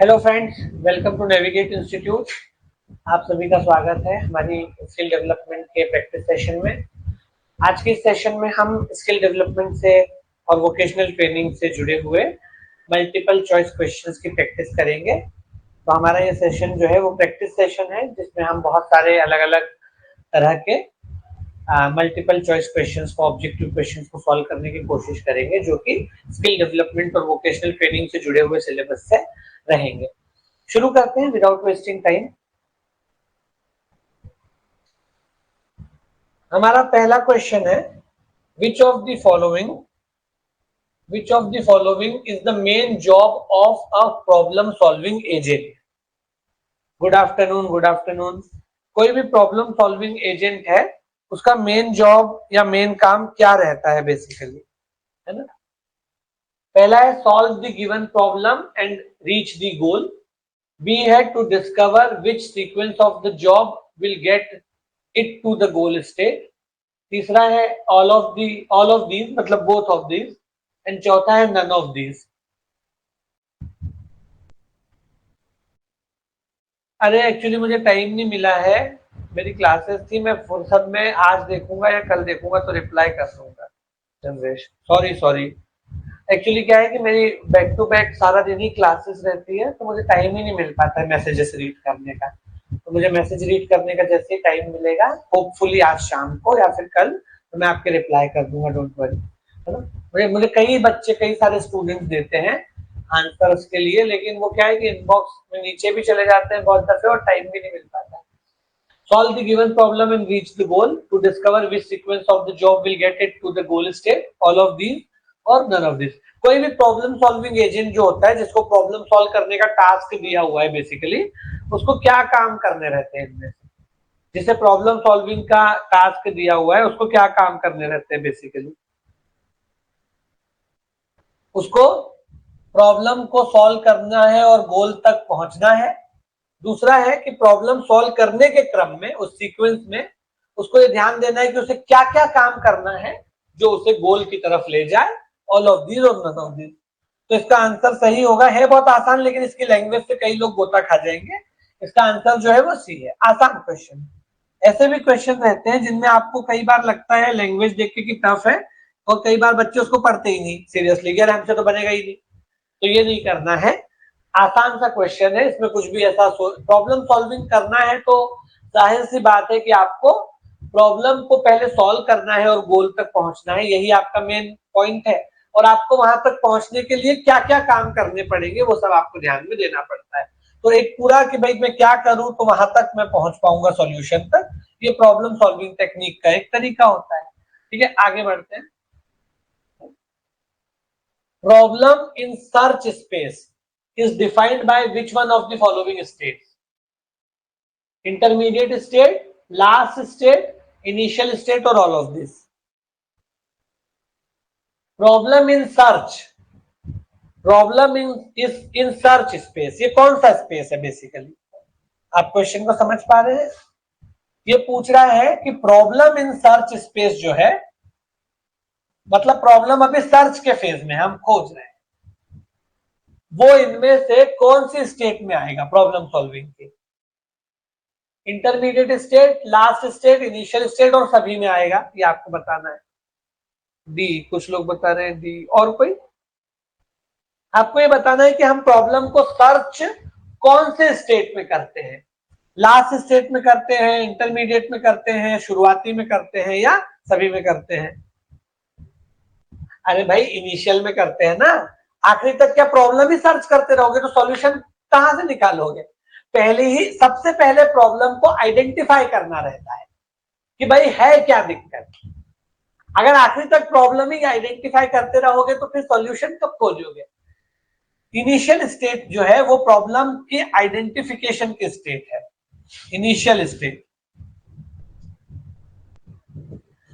Hello friends, welcome to navigate institute. आप सभी का स्वागत है हमारी स्किल डेवलपमेंट के प्रैक्टिस सेशन में। आज के इस सेशन में हम स्किल डेवलपमेंट से और वोकेशनल ट्रेनिंग से जुड़े हुए मल्टीपल चॉइस क्वेश्चंस की प्रैक्टिस करेंगे। तो हमारा ये सेशन जो है वो प्रैक्टिस सेशन है, जिसमें हम बहुत सारे अलग अलग तरह के मल्टीपल चॉइस क्वेश्चंस को, ऑब्जेक्टिव क्वेश्चंस को सॉल्व करने की कोशिश करेंगे, जो कि स्किल डेवलपमेंट और वोकेशनल ट्रेनिंग से जुड़े हुए सिलेबस से रहेंगे। शुरू करते हैं विदाउट वेस्टिंग टाइम। हमारा पहला क्वेश्चन है, विच of the following is the main job of a problem solving agent. Good afternoon, good afternoon. कोई भी प्रॉब्लम सॉल्विंग एजेंट है, उसका मेन जॉब या मेन काम क्या रहता है बेसिकली, है ना। पहला है solve the given problem and reach the goal. B है to discover which sequence of the job will get it to the goal state. तीसरा है ऑल ऑफ दीज मतलब बोथ ऑफ दीज। एंड चौथा है नन ऑफ दीज। अरे actually मुझे time नहीं मिला है, मेरी क्लासेस थी, मैं फुर्सत में आज देखूंगा या कल देखूंगा तो रिप्लाई कर दूंगा। चंद्रेश, सॉरी। एक्चुअली क्या है कि मेरी बैक टू बैक सारा दिन ही क्लासेस रहती है, तो मुझे टाइम ही नहीं मिल पाता है मैसेजेस रीड करने का। तो मुझे मैसेज रीड करने का जैसे ही टाइम मिलेगा, होपफुली आज शाम को या फिर कल, तो मैं आपके रिप्लाई कर दूंगा, डोंट वरी, है ना। मुझे कई बच्चे, कई सारे स्टूडेंट्स देते हैं आंसर उसके लिए, लेकिन वो क्या है कि इनबॉक्स में नीचे भी चले जाते हैं बहुत दफे और टाइम भी नहीं मिल पाता है। Solve the given problem and reach the goal. To discover which sequence of the job will get it to the goal state. All of these or none of this. कोई भी प्रॉब्लम सॉल्विंग एजेंट जो होता है, जिसको problem solve करने का task दिया हुआ है बेसिकली, उसको क्या काम करने रहते हैं इनमें से। जिसे प्रॉब्लम सॉल्विंग का टास्क दिया हुआ है, उसको क्या काम करने रहते हैं बेसिकली। उसको प्रॉब्लम को सॉल्व करना है और गोल तक पहुंचना है। दूसरा है कि प्रॉब्लम सॉल्व करने के क्रम में, उस सीक्वेंस में, उसको ये ध्यान देना है कि उसे क्या क्या काम करना है जो उसे गोल की तरफ ले जाए। ऑल ऑफ दीज और नन ऑफ दीज। तो इसका आंसर सही होगा। है बहुत आसान, लेकिन इसकी लैंग्वेज से कई लोग गोता खा जाएंगे। इसका आंसर जो है वो सी है। आसान क्वेश्चन। ऐसे भी क्वेश्चन रहते हैं जिनमें आपको कई बार लगता है लैंग्वेज देख के कि टफ है, और कई बार बच्चे उसको पढ़ते ही नहीं सीरियसली, यार हमसे तो बनेगा ही नहीं। तो ये नहीं करना है, आसान सा क्वेश्चन है, इसमें कुछ भी ऐसा प्रॉब्लम सॉल्विंग करना है तो जाहिर सी बात है कि आपको प्रॉब्लम को पहले सॉल्व करना है और गोल तक पहुंचना है, यही आपका मेन पॉइंट है। और आपको वहां तक पहुंचने के लिए क्या क्या काम करने पड़ेंगे वो सब आपको ध्यान में देना पड़ता है। तो एक पूरा कि भाई मैं क्या करूं तो वहां तक मैं पहुंच पाऊंगा सॉल्यूशन तक, ये प्रॉब्लम सॉल्विंग टेक्निक का एक तरीका होता है। ठीक है, आगे बढ़ते हैं। Problem in search space is defined by which one of the following states? Intermediate state, last state, initial state or all of this? Problem in search, is in search space। ये कौन सा स्पेस है basically, आप question को समझ पा रहे हैं। ये पूछ रहा है कि प्रॉब्लम इन सर्च स्पेस जो है, मतलब प्रॉब्लम अभी सर्च के फेज में हम खोज रहे हैं, वो इनमें से कौन सी स्टेट में आएगा प्रॉब्लम सॉल्विंग की। Intermediate state, last state, initial state और सभी में आएगा, ये आपको बताना है। डी, कुछ लोग बता रहे हैं डी, और कोई। आपको ये बताना है कि हम प्रॉब्लम को सर्च कौन से स्टेट में करते हैं, लास्ट स्टेट में करते हैं, इंटरमीडिएट में करते हैं, शुरुआती में करते हैं या सभी में करते हैं। अरे भाई इनिशियल में करते हैं ना, आखिरी तक क्या प्रॉब्लम ही सर्च करते रहोगे तो सॉल्यूशन कहां से निकालोगे। पहले ही सबसे पहले प्रॉब्लम को आइडेंटिफाई करना रहता है कि भाई है क्या दिक्कत। अगर आखिरी तक प्रॉब्लम ही आइडेंटिफाई करते रहोगे तो फिर सॉल्यूशन कब खोजोगे। इनिशियल स्टेट जो है वो प्रॉब्लम की आइडेंटिफिकेशन की स्टेट है, इनिशियल स्टेट।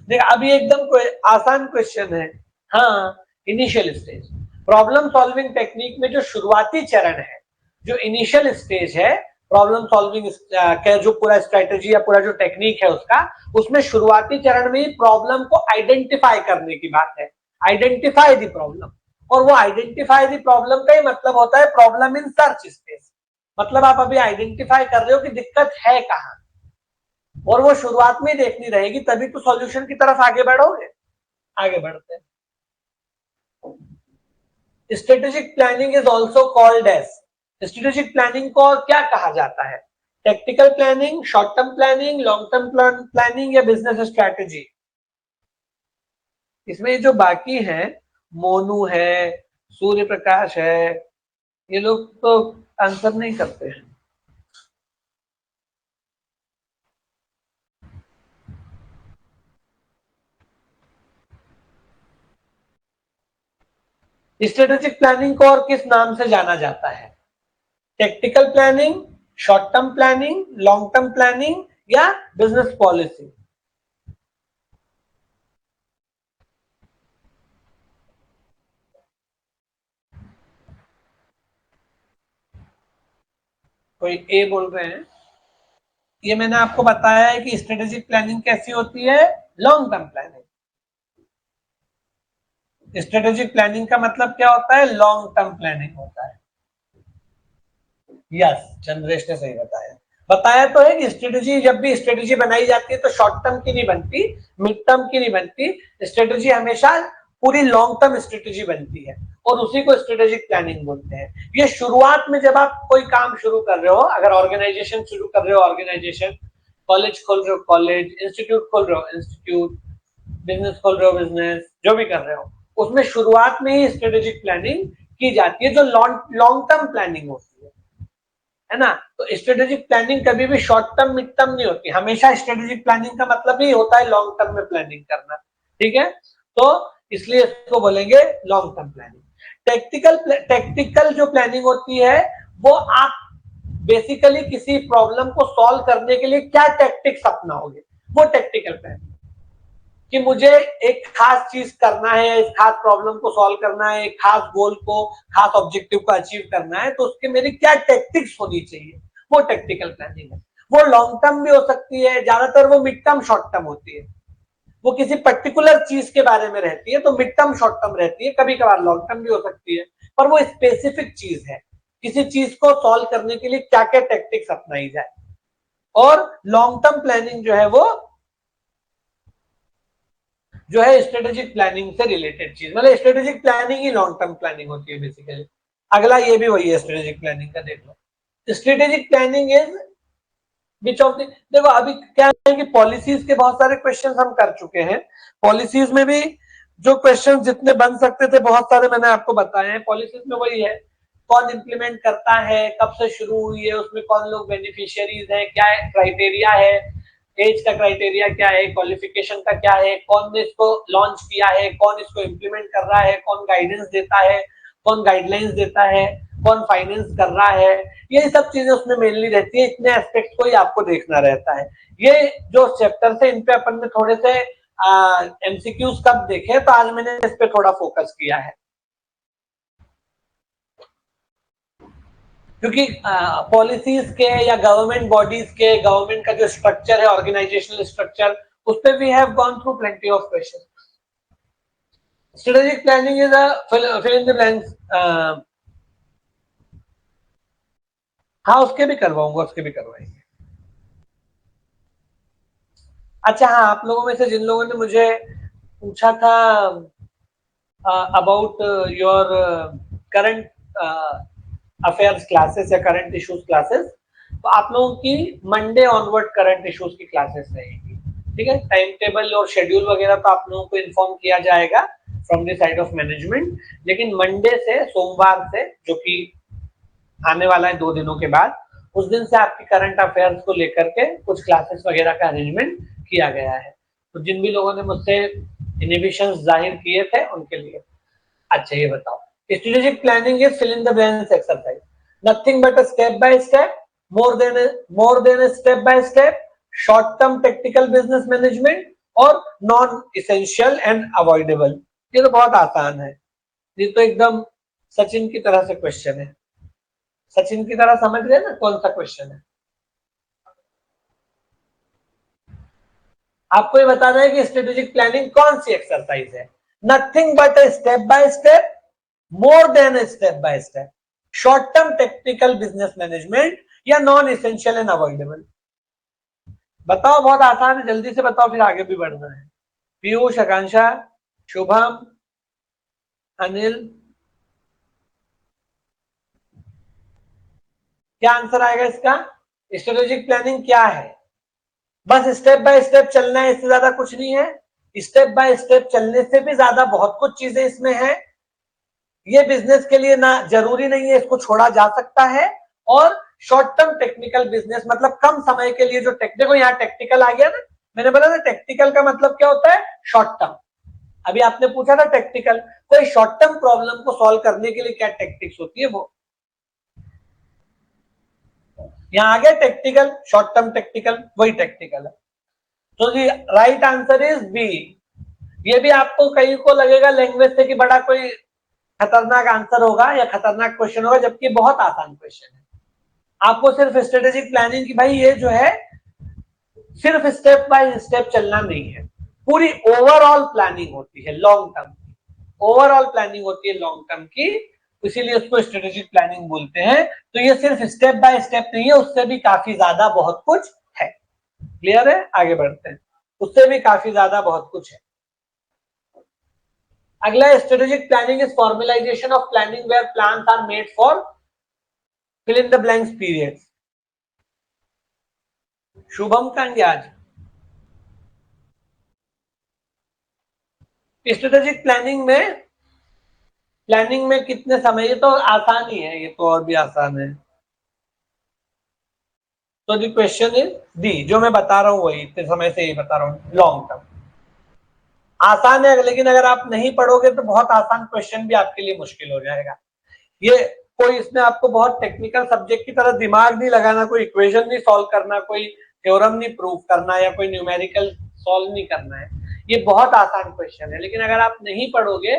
देख अभी एकदम आसान क्वेश्चन है। हाँ, initial stage problem solving technique में जो शुरुआती चरण है, जो इनिशियल स्टेज है प्रॉब्लम सॉल्विंग का, जो पूरा स्ट्रेटेजी या पूरा जो टेक्निक है उसका, उसमें शुरुआती चरण में ही प्रॉब्लम को आइडेंटिफाई करने की बात है। Identify the problem. और वो आइडेंटिफाई द प्रॉब्लम का ही मतलब होता है प्रॉब्लम इन सर्च स्पेस। मतलब आप अभी आइडेंटिफाई कर रहे हो कि दिक्कत है कहां, और वो शुरुआत में देखनी रहेगी, तभी तो सॉल्यूशन की तरफ आगे बढ़ोगे। आगे बढ़ते हैं। Strategic planning is also called as, strategic planning को और क्या कहा जाता है? Tactical planning, short term planning, long term planning या बिजनेस स्ट्रैटेजी? इसमें जो बाकी हैं, मोनू है, सूर्य प्रकाश है, ये लोग तो आंसर नहीं करते हैं। स्ट्रेटेजिक प्लानिंग को और किस नाम से जाना जाता है? Tactical planning, short term planning, long term planning या बिजनेस पॉलिसी? कोई ए बोल रहे हैं। ये मैंने आपको बताया है कि स्ट्रेटेजिक प्लानिंग कैसी होती है, long term planning. Strategic planning का मतलब क्या होता है, लॉन्ग टर्म प्लानिंग होता है। यस, चंद्रेश ने सही बताया। बताया तो है कि स्ट्रेटेजी, जब भी स्ट्रेटेजी बनाई जाती है तो शॉर्ट टर्म की नहीं बनती, मिड टर्म की नहीं बनती, स्ट्रेटेजी हमेशा पूरी लॉन्ग टर्म स्ट्रेटेजी बनती है, और उसी को स्ट्रेटेजिक प्लानिंग बोलते हैं। ये शुरुआत में जब आप कोई काम शुरू कर रहे हो, अगर ऑर्गेनाइजेशन शुरू कर रहे हो ऑर्गेनाइजेशन, कॉलेज खोल रहे हो कॉलेज, इंस्टीट्यूट खोल रहे हो इंस्टीट्यूट, बिजनेस खोल रहे हो बिजनेस, जो भी कर रहे हो, उसमें शुरुआत में ही स्ट्रेटेजिक प्लानिंग की जाती है, जो लॉन्ग टर्म प्लानिंग होती है ना। तो स्ट्रेटेजिक प्लानिंग कभी भी शॉर्ट टर्म मिड टर्म नहीं होती, हमेशा स्ट्रेटेजिक प्लानिंग का मतलब ही होता है लॉन्ग टर्म में प्लानिंग करना। ठीक है, तो इसलिए इसको बोलेंगे लॉन्ग टर्म प्लानिंग। टेक्टिकल जो प्लानिंग होती है, वो आप बेसिकली किसी प्रॉब्लम को सॉल्व करने के लिए क्या टेक्टिक्स अपनाओगे, वो टेक्टिकल प्लानिंग। कि मुझे एक खास चीज करना है, इस खास प्रॉब्लम को सॉल्व करना है, एक खास गोल को, खास ऑब्जेक्टिव को अचीव करना है, तो उसके मेरी क्या टेक्टिक्स होनी चाहिए, वो टेक्टिकल प्लानिंग है। वो लॉन्ग टर्म भी हो सकती है, ज्यादातर वो मिड टर्म शॉर्ट टर्म होती है। वो किसी पर्टिकुलर चीज के बारे में रहती है तो मिड टर्म शॉर्ट टर्म रहती है, कभी कभार लॉन्ग टर्म भी हो सकती है, पर वो स्पेसिफिक चीज है, किसी चीज को सॉल्व करने के लिए क्या क्या टेक्टिक्स अपनाई जाए। और लॉन्ग टर्म प्लानिंग जो है स्ट्रेटेजिक प्लानिंग से रिलेटेड चीज, मतलब स्ट्रेटेजिक प्लानिंग ही लॉन्ग टर्म प्लानिंग होती है बेसिकली। अगला ये भी वही है स्ट्रेटेजिक प्लानिंग का, देख लो। Strategic planning is which of the, देखो अभी क्या है कि पॉलिसीज के बहुत सारे क्वेश्चंस हम कर चुके हैं। पॉलिसीज में भी जो क्वेश्चन जितने बन सकते थे बहुत सारे मैंने आपको बताए हैं। पॉलिसीज में वही है, कौन इंप्लीमेंट करता है, कब से शुरू हुई है, उसमें कौन लोग बेनिफिशियरीज हैं, क्या क्राइटेरिया है, एज का क्राइटेरिया क्या है, क्वालिफिकेशन का क्या है, कौन ने इसको लॉन्च किया है, कौन इसको इम्प्लीमेंट कर रहा है, कौन गाइडेंस देता है, कौन गाइडलाइंस देता है, कौन फाइनेंस कर रहा है, ये सब चीजें उसमें मेनली रहती है। इतने एस्पेक्ट को ही आपको देखना रहता है। ये जो चैप्टर से इन पे अपन ने थोड़े से एमसीक्यूज कब देखे, तो आज मैंने इस पे थोड़ा फोकस किया है, क्योंकि पॉलिसीज के या गवर्नमेंट बॉडीज के, गवर्नमेंट का जो स्ट्रक्चर है, ऑर्गेनाइजेशनल स्ट्रक्चर, उस पर we have gone through plenty of question. Strategic planning is fill in the blanks. हाँ, उसके भी करवाऊंगा, उसके भी करवाएंगे। अच्छा हाँ, आप लोगों में से जिन लोगों ने मुझे पूछा था about your current affairs classes या करंट इश्यूज क्लासेस, तो आप लोगों की मंडे ऑनवर्ड करंट इश्यूज की क्लासेस रहेगी। ठीक है, टाइम टेबल और शेड्यूल वगैरह तो आप लोगों को इन्फॉर्म किया जाएगा from the side of management, लेकिन मंडे से, सोमवार से, जो कि आने वाला है 2 दिनों के बाद, उस दिन से आपकी करंट अफेयर्स को लेकर के कुछ क्लासेस वगैरह का अरेंजमेंट किया गया है। तो जिन भी लोगों ने मुझसे इनहिबिशंस जाहिर किए थे उनके लिए। अच्छा ये बताओ, strategic planning is fill in the blanks exercise, nothing but a step by step, more than a step by step, short term tactical business management, और नॉन इसेंशियल एंड अवॉइडेबल। ये तो बहुत आसान है, ये तो एकदम सचिन की तरह से क्वेश्चन है। सचिन की तरह समझ गए ना कौन सा क्वेश्चन है। आपको ये बताना है कि स्ट्रेटेजिक प्लानिंग कौन सी एक्सरसाइज है। Nothing but a step by step, more then step by step, short term technical business management या नॉन एसेंशियल एंड अवॉइडेबल। बताओ, बहुत आसान है, जल्दी से बताओ, फिर आगे भी बढ़ना है। पीयूष, आकांक्षा, शुभम, अनिल, क्या आंसर आएगा इसका? स्ट्रेटेजिक प्लानिंग क्या है? बस स्टेप बाय स्टेप चलना है, इससे ज्यादा कुछ नहीं है। स्टेप बाय स्टेप चलने से भी ज्यादा बहुत कुछ चीजें इसमें है। ये बिजनेस के लिए ना जरूरी नहीं है, इसको छोड़ा जा सकता है। और शॉर्ट टर्म टेक्निकल बिजनेस मतलब कम समय के लिए जो देखो यहाँ टेक्निकल आ गया ना, मैंने बोला ना टेक्निकल का मतलब क्या होता है? Short term. अभी आपने पूछा था टेक्निकल, कोई शॉर्ट टर्म प्रॉब्लम को सॉल्व करने के लिए क्या टेक्निक्स होती है, वो यहाँ आ गया टेक्निकल, शॉर्ट टर्म टेक्निकल, वही टेक्निकल है। तो जी राइट आंसर इज बी। ये भी आपको कहीं को लगेगा लैंग्वेज से कि बड़ा कोई खतरनाक आंसर होगा या खतरनाक क्वेश्चन होगा, जबकि बहुत आसान क्वेश्चन है। आपको सिर्फ स्ट्रेटेजिक प्लानिंग की भाई ये जो है सिर्फ स्टेप बाय स्टेप चलना नहीं है, पूरी ओवरऑल प्लानिंग होती है लॉन्ग टर्म की, ओवरऑल प्लानिंग होती है लॉन्ग टर्म की, इसीलिए उसको स्ट्रेटेजिक प्लानिंग बोलते हैं। तो ये सिर्फ स्टेप बाय स्टेप नहीं है, उससे भी काफी ज्यादा बहुत कुछ है। क्लियर है? आगे बढ़ते हैं, उससे भी काफी ज्यादा बहुत कुछ है। अगला, strategic planning is formalisation of planning where plans are made for fill in the blanks periods. Shubham कहेंगे आज स्ट्रेटेजिक प्लानिंग में कितने समय, ये तो आसान ही है, ये तो और भी आसान है। तो दी क्वेश्चन इज डी, जो मैं बता रहा हूं वही इतने समय से ही बता रहा हूं, लॉन्ग टर्म आसान है, लेकिन अगर आप नहीं पढ़ोगे तो बहुत आसान क्वेश्चन भी आपके लिए मुश्किल हो जाएगा। ये कोई इसमें आपको बहुत टेक्निकल सब्जेक्ट की तरह दिमाग नहीं लगाना, कोई इक्वेशन नहीं सॉल्व करना, कोई थ्योरम नहीं प्रूव करना या कोई न्यूमेरिकल सॉल्व नहीं करना है। ये बहुत आसान क्वेश्चन है, लेकिन अगर आप नहीं पढ़ोगे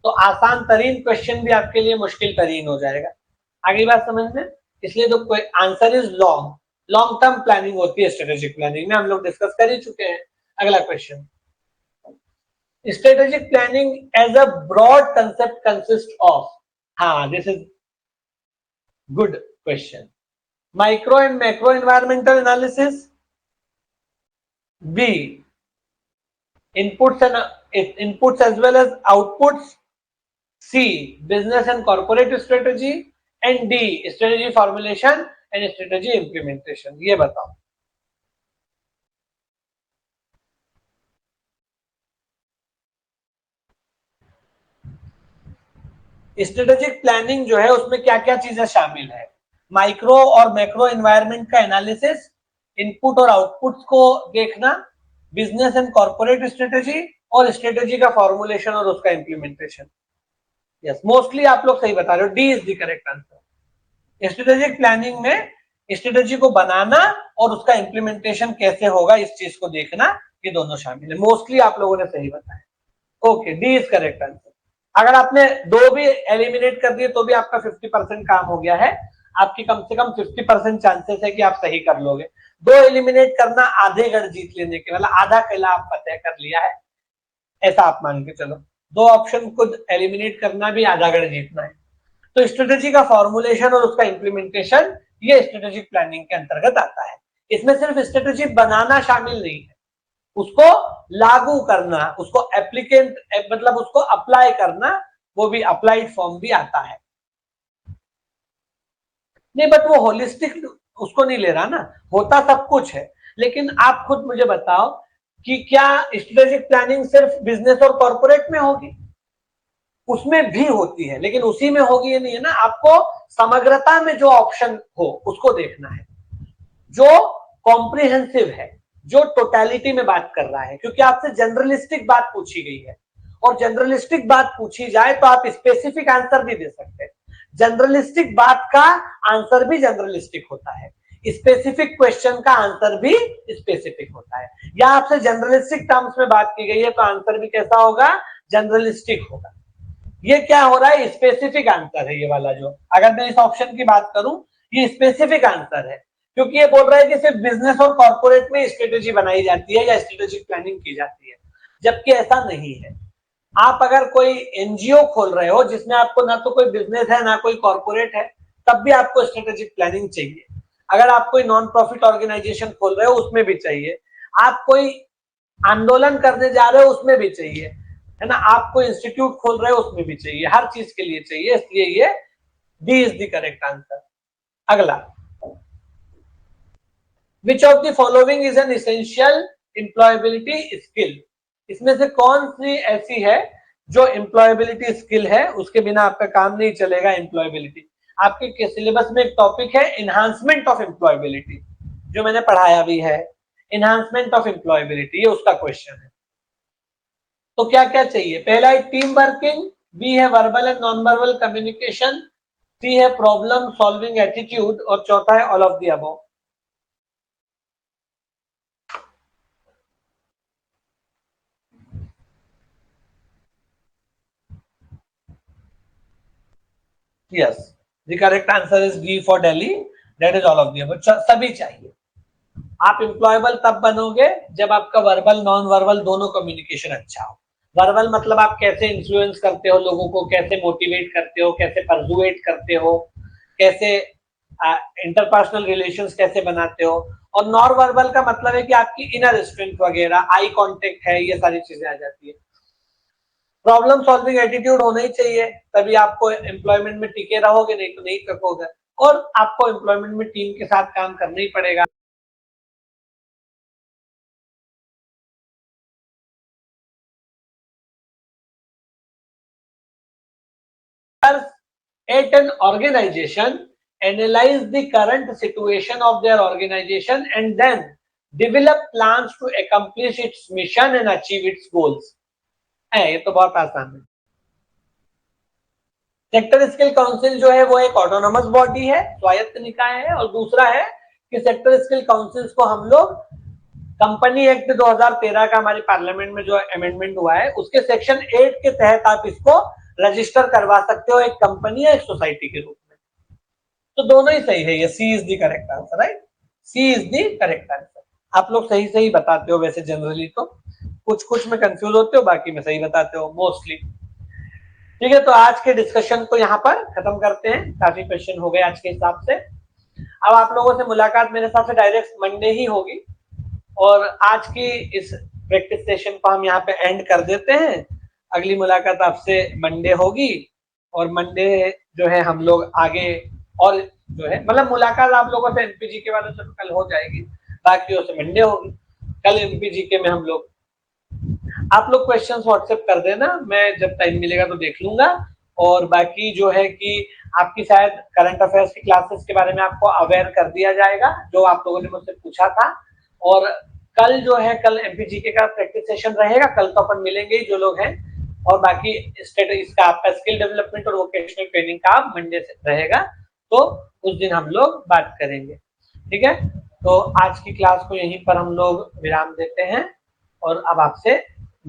तो आसान तरीन क्वेश्चन भी आपके लिए मुश्किल तरीन हो जाएगा। आगे बात समझ में? इसलिए तो answer is long term planning होती है स्ट्रेटेजिक प्लानिंग में, हम लोग डिस्कस कर ही चुके हैं। अगला question, strategic planning as a broad concept consist of, हाँ this is good question, micro and macro environmental analysis, B inputs as well as outputs, C business and corporate strategy, and D strategy formulation and strategy implementation। ये बताओ। Strategic planning जो है उसमें क्या क्या चीजें शामिल है? माइक्रो और मैक्रो एनवायरनमेंट का एनालिसिस, इनपुट और आउटपुट्स को देखना, बिजनेस एंड कॉर्पोरेट स्ट्रेटेजी, और स्ट्रेटेजी का फॉर्मुलेशन और उसका इंप्लीमेंटेशन। यस, मोस्टली आप लोग सही बता रहे हो, D is the correct answer. Strategic planning में स्ट्रेटेजी को बनाना और उसका इंप्लीमेंटेशन कैसे होगा इस चीज को देखना, ये दोनों शामिल है। मोस्टली आप लोगों ने सही बताया। Okay, D is correct answer. अगर आपने दो भी एलिमिनेट कर दिए तो भी आपका 50% काम हो गया है, आपकी कम से कम 50% चांसेस है कि आप सही कर लोगे। दो एलिमिनेट करना आधे गढ़ जीत लेने के, मतलब आधा किला आप फतेह कर लिया है, ऐसा आप मान के चलो। दो ऑप्शन को एलिमिनेट करना भी आधा गढ़ जीतना है। तो स्ट्रेटेजी का फॉर्मुलेशन और उसका इंप्लीमेंटेशन ये स्ट्रेटेजिक प्लानिंग के अंतर्गत आता है। इसमें सिर्फ स्ट्रेटेजी बनाना शामिल नहीं है, उसको लागू करना, उसको एप्लीकेंट मतलब उसको अप्लाई करना, वो भी अप्लाइड फॉर्म भी आता है। नहीं, बट वो होलिस्टिक उसको नहीं ले रहा ना, होता सब कुछ है। लेकिन आप खुद मुझे बताओ कि क्या स्ट्रेटेजिक प्लानिंग सिर्फ बिजनेस और कॉर्पोरेट में होगी? उसमें भी होती है, लेकिन उसी में होगी ये नहीं है ना। आपको समग्रता में जो ऑप्शन हो उसको देखना है, जो कॉम्प्रिहेंसिव है, जो टोटलिटी में बात कर रहा है, क्योंकि आपसे जनरलिस्टिक बात पूछी गई है, और जनरलिस्टिक बात पूछी जाए तो आप स्पेसिफिक आंसर भी दे सकते हैं। जनरलिस्टिक बात का आंसर भी जनरलिस्टिक होता है, स्पेसिफिक क्वेश्चन का आंसर भी स्पेसिफिक होता है। या आपसे जनरलिस्टिक टर्म्स में बात की गई है तो आंसर भी कैसा होगा? जनरलिस्टिक होगा। ये क्या हो रहा है? स्पेसिफिक आंसर है ये वाला। जो अगर मैं इस ऑप्शन की बात करूं, ये स्पेसिफिक आंसर है, क्योंकि ये बोल रहा है कि सिर्फ बिजनेस और कॉर्पोरेट में स्ट्रेटेजी बनाई जाती है या स्ट्रेटेजिक प्लानिंग की जाती है, जबकि ऐसा नहीं है। आप अगर कोई एनजीओ खोल रहे हो जिसमें आपको ना तो कोई बिजनेस है ना कोई कॉर्पोरेट है, तब भी आपको स्ट्रेटेजिक प्लानिंग चाहिए। अगर आप कोई नॉन प्रॉफिट ऑर्गेनाइजेशन खोल रहे हो उसमें भी चाहिए। आप कोई आंदोलन करने जा रहे हो उसमें भी चाहिए, है ना। आप कोई इंस्टीट्यूट खोल रहे हो उसमें भी चाहिए, हर चीज के लिए चाहिए। इसलिए ये D is the correct answer. अगला, which of the following is an essential employability skill. इसमें से कौन सी ऐसी है जो एम्प्लॉयबिलिटी स्किल है, उसके बिना आपका काम नहीं चलेगा। एम्प्लॉयबिलिटी आपके सिलेबस में एक टॉपिक है इन्हांसमेंट ऑफ एम्प्लॉयबिलिटी, जो मैंने पढ़ाया भी है। इन्हांसमेंट ऑफ एम्प्लॉयबिलिटी, ये उसका क्वेश्चन है। तो क्या क्या चाहिए? पहला है टीम वर्किंग, बी है verbal and non verbal communication, C है प्रॉब्लम सॉल्विंग एटीट्यूड, और चौथा है all of the above. Yes, the correct answer is D for Delhi, that is all of the above. सभी चाहिए। आप एम्प्लॉयबल तब बनोगे जब आपका वर्बल नॉन वर्बल दोनों कम्युनिकेशन अच्छा हो। वर्बल मतलब आप कैसे इन्फ्लुएंस करते हो लोगों को, कैसे मोटिवेट करते हो, कैसे परसुएट करते हो, कैसे इंटरपर्सनल रिलेशंस कैसे बनाते हो। और नॉन वर्बल का मतलब है कि आपकी इनर स्ट्रेंथ वगैरह, आई कांटेक्ट है, ये सारी चीजें आ जाती है। प्रॉब्लम सॉल्विंग एटीट्यूड होना ही चाहिए, तभी आपको एम्प्लॉयमेंट में टिके रहोगे, नहीं तो नहीं टिकोगे। और आपको एम्प्लॉयमेंट में टीम के साथ काम करना ही पड़ेगा। at an organization analyze the current situation of their organization and then develop plans to accomplish its mission and achieve its goals। है, ये तो बहुत आसान है। सेक्टर स्किल काउंसिल जो है वो एक ऑटोनोमस बॉडी है, स्वायत्त निकाय है। और दूसरा है कि सेक्टर स्किल काउंसिल्स को हम लोग कंपनी एक्ट 2013 का हमारी पार्लियामेंट में जो अमेंडमेंट हुआ है उसके सेक्शन 8 के तहत आप इसको रजिस्टर करवा सकते हो, एक कंपनी या एक सोसाइटी के रूप में। तो दोनों ही सही है, ये C is the correct answer, right. C is the correct answer. आप लोग सही सही बताते हो वैसे जनरली, तो कुछ कुछ में कंफ्यूज होते हो, बाकी में सही बताते हो मोस्टली। ठीक है, तो आज के डिस्कशन को यहाँ पर खत्म करते हैं। काफी क्वेश्चन हो गए आज के हिसाब से। अब आप लोगों से मुलाकात मेरे हिसाब से डायरेक्ट मंडे ही होगी। और आज की इस प्रैक्टिस सेशन को हम यहाँ पे एंड कर देते हैं। अगली मुलाकात आपसे मंडे होगी। और मंडे जो है हम लोग आगे, और जो है मतलब मुलाकात आप लोगों से एमपीजी के वाले से कल हो जाएगी, बाकी से मंडे होगी। कल एमपीजी के में हम लोग, आप लोग क्वेश्चंस व्हाट्सएप कर देना, मैं जब टाइम मिलेगा तो देख लूंगा। और बाकी जो है कि आपकी शायद करंट अफेयर्स की क्लासेस के बारे में आपको अवेयर कर दिया जाएगा, जो आप लोगों ने मुझसे पूछा था। और कल जो है, कल एमपीजीके का प्रैक्टिस सेशन रहेगा, कल तो अपन मिलेंगे ही जो लोग हैं। और बाकी इसका आपका स्किल डेवलपमेंट और वोकेशनल ट्रेनिंग का मंडे से रहेगा, तो उस दिन हम लोग बात करेंगे। ठीक है, तो आज की क्लास को यहीं पर हम लोग विराम देते हैं। और अब आपसे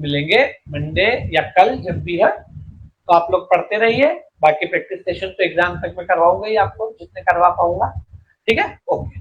मिलेंगे मंडे या कल जब भी है। तो आप लोग पढ़ते रहिए। बाकी प्रैक्टिस सेशन तो एग्जाम तक मैं करवाऊंगा ही आपको, जितने करवा पाऊंगा। ठीक है, ओके।